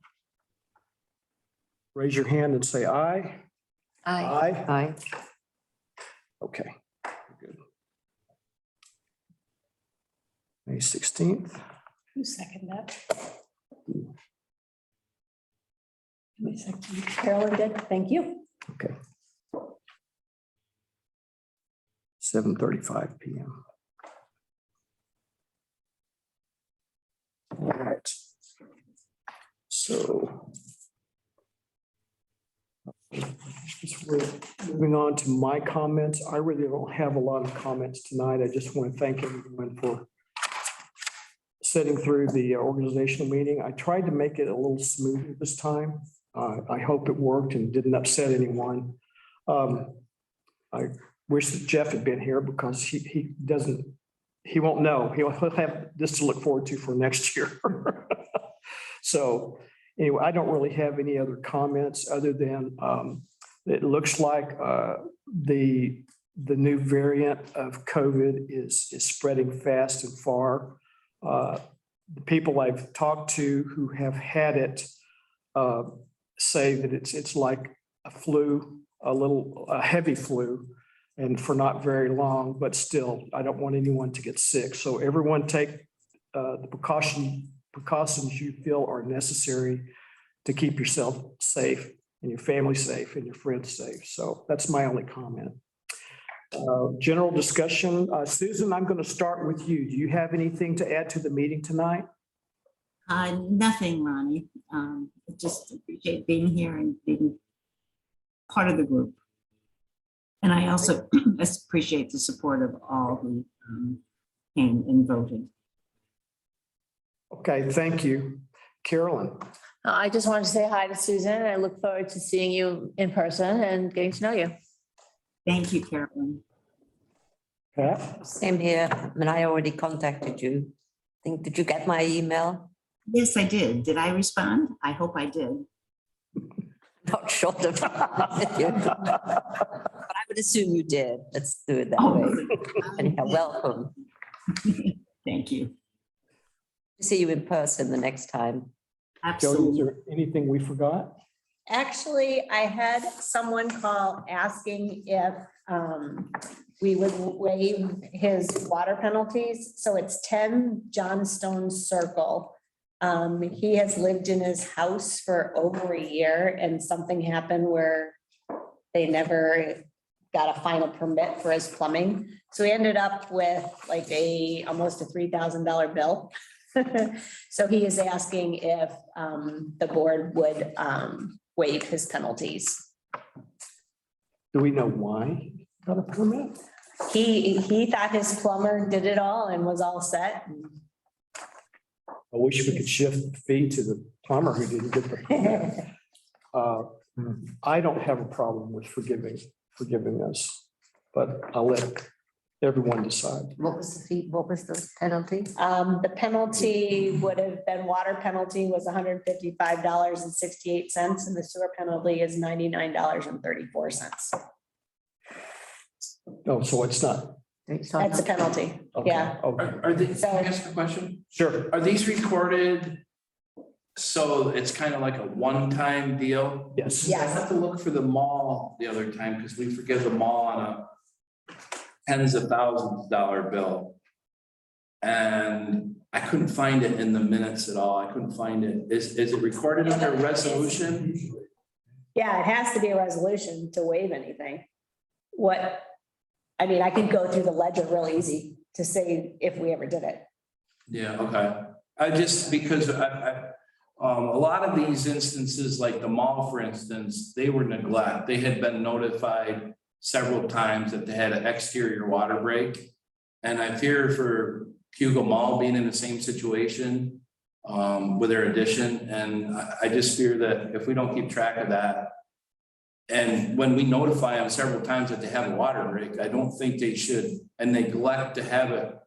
raise your hand and say aye. Aye. Aye. Okay. Good. May 16th. Who seconded that? Carolyn did. Thank you. Okay. 7:35 p.m. All right. So we're moving on to my comments. I really don't have a lot of comments tonight. I just want to thank everyone for sitting through the organizational meeting. I tried to make it a little smoother this time. I hope it worked and didn't upset anyone. I wish that Jeff had been here because he won't know. He'll have this to look forward to for next year. So anyway, I don't really have any other comments other than it looks like the new variant of COVID is spreading fast and far. The people I've talked to who have had it say that it's like a flu, a heavy flu, and for not very long, but still, I don't want anyone to get sick. So everyone take the precautions you feel are necessary to keep yourself safe and your family safe and your friends safe. So that's my only comment. General discussion. Susan, I'm going to start with you. Do you have anything to add to the meeting tonight? Nothing, Ronnie. Just appreciate being here and being part of the group. And I also appreciate the support of all who came and voted. Okay, thank you. Carolyn. I just wanted to say hi to Susan. I look forward to seeing you in person and getting to know you. Thank you, Carolyn. Pat? Same here. I mean, I already contacted you. Did you get my email? Yes, I did. Did I respond? I hope I did. Not sure about you. But I would assume you did. Let's do it that Oh, way. good. Anyhow, welcome. Thank you. See you in person the next time. Jody, is Absolutely. there anything we forgot? Actually, I had someone call asking if we would waive his water penalties. So it's 10 Johnstone Circle. He has lived in his house for over a year and something happened where they never got a final permit for his plumbing. So he ended up with like almost a $3,000 bill. So he is asking if the board would waive his penalties. Do we know why he got a permit? He thought his plumber did it all and was all set. I wish we could shift the fee to the plumber who didn't get the permit. I don't have a problem with forgiving us, but I'll let everyone decide. What was the fee? What was the penalty? The penalty would have been, water penalty was $155.68, and the sewer penalty is $99.34. Oh, so it's not. That's a penalty, Okay, yeah. Okay, Are they, can I ask a question? sure. Are these recorded? So it's kind of like a one-time deal? Yes. Yeah. I have to look for the mall the other time because we forgive the mall on a tens of thousands dollar bill. And I couldn't find it in the minutes at all. I couldn't find it. Is it recorded under a resolution? Yeah, it has to be a resolution to waive anything. I mean, I could go through the ledger real easy to say if we ever did it. Yeah, okay. I just, because a lot of these instances, like the mall, for instance, they were neglect. They had been notified several times that they had an exterior water break. And I fear for Hugo Mall being in the same situation with their addition. And I just fear that if we don't keep track of that, and when we notify them several times that they have a water break, I don't think they should, and neglect to have it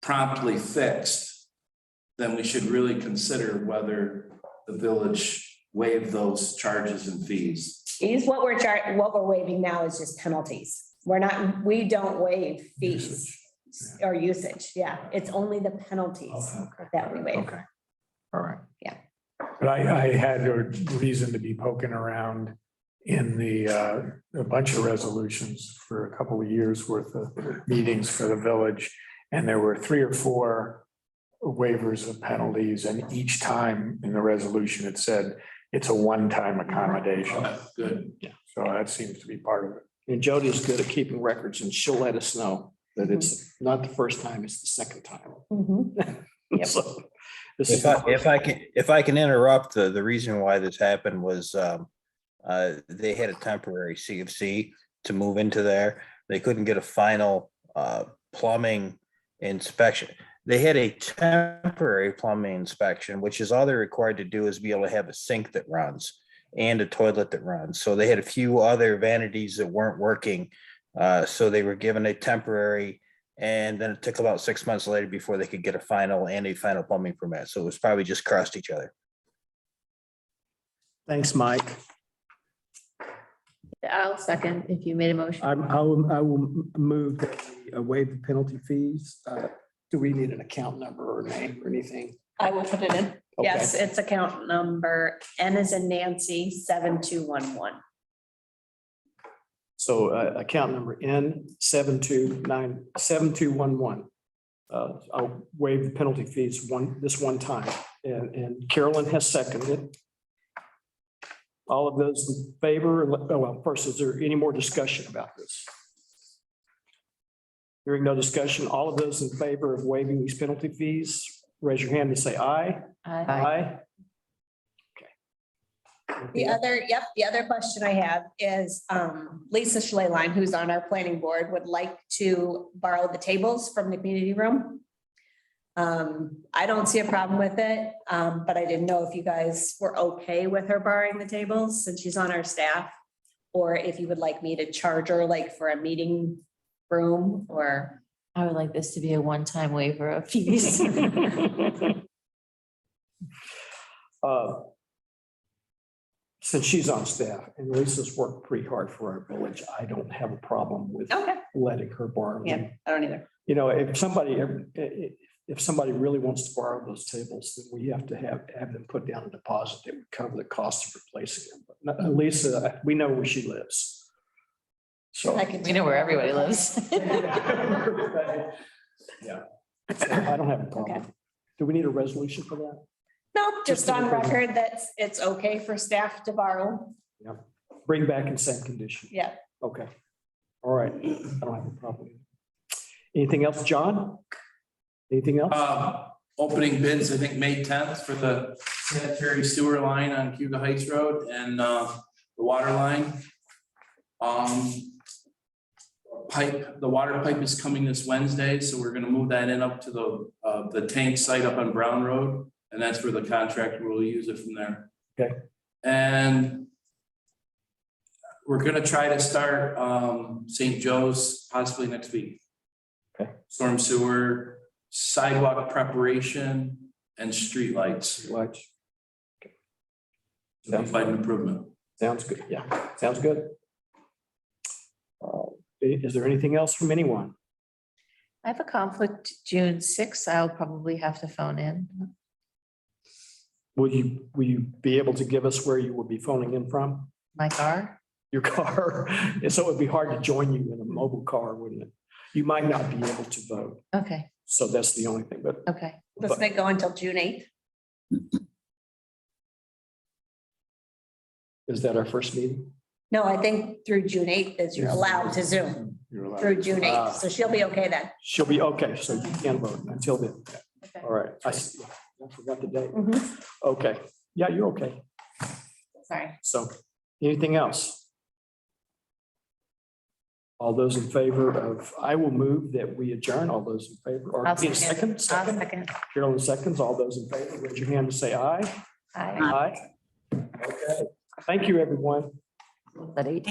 promptly fixed, then we should really consider whether the village waive those charges and fees. What we're waiving now is just penalties. We don't waive fees or usage. Yeah, it's only the penalties that we waive. Okay. All right. But I had a reason to be poking around in a bunch of resolutions for a couple of years worth of meetings for the village. And there were 3 or 4 waivers of penalties, and each time in the resolution, it said it's a one-time accommodation. Okay, good. So that seems to be part of it. And Jody's good at keeping records and she'll let us know that it's not the first time, it's the second time. Mhm. Yep. So, this is If I can interrupt, the reason why this happened was they had a temporary CFC to move into there. They couldn't get a final plumbing inspection. They had a temporary plumbing inspection, which is all they're required to do is be able to have a sink that runs and a toilet that runs. So they had a few other vanities that weren't working. So they were given a temporary, and then it took about 6 months later before they could get a final plumbing permit. So it was probably just crossed each other. Thanks, Mike. I'll second if you made a motion. I will move that we waive the penalty fees. Do we need an account number or name or anything? I will put it in. Okay. Yes, it's account number N as in Nancy 7211. So account number N7211. I'll waive the penalty fees this one time, and Carolyn has seconded. All of those in favor, well, first, is there any more discussion about this? Hearing no discussion, all of those in favor of waiving these penalty fees, raise your hand and say aye. Aye. The other question I have is Lisa Schleyline, who's on our planning board, would like to borrow the tables from the community room. I don't see a problem with it, but I didn't know if you guys were okay with her borrowing the tables since she's on our staff, or if you would like me to charge her like for a meeting room or. I would like this to be a one-time waiver of fees. Since she's on staff and Lisa's worked pretty hard for our village, I don't have a problem with Okay, letting her borrow them. yeah, I don't either. You know, if somebody really wants to borrow those tables, then we have to have them put down a deposit that would cover the cost of replacing them. But Lisa, we know where she lives. So. I can. We know where everybody lives. Yeah. So I don't have a problem. Okay. Do we need a resolution for that? No, just Just on to be clear. record that it's okay for staff to borrow. Bring back in same condition. Yeah. Okay. All right, I don't have a problem. Anything else, John? Anything else? Opening bids, I think, May 10th for the sanitary sewer line on Cuba Heights Road and the water line. The water pipe is coming this Wednesday, so we're gonna move that in up to the tank site up on Brown Road, and that's where the contractor will use it from there. Okay. And we're gonna try to start St. Joe's possibly next week. Okay. Storm sewer, sidewalk preparation, and streetlights. Lights. Quite an improvement. Sounds good. Yeah, sounds good. Is there anything else from anyone? I have a conflict June 6th. I'll probably have to phone in. Will you be able to give us where you will be phoning in from? My car. Your car? And so it would be hard to join you in a mobile car, wouldn't it? You might not be able to vote. Okay, So that's the only thing, but okay. Doesn't it go until June 8th? is that our first meeting? No, I think through June 8th is you're allowed to Zoom You're allowed. through June 8th. So she'll be okay then. She'll be okay, so you can vote until then. Okay. All right. I forgot the date. Mhm. Okay. Yeah, you're okay. Sorry. So anything else? All those in favor of, I will move that we adjourn. All those in favor, or I'll need a second? I'll Second. second. Carolyn seconds. All those in favor, raise your hand and say aye. Aye. Aye. Okay. Thank you, everyone. At 8.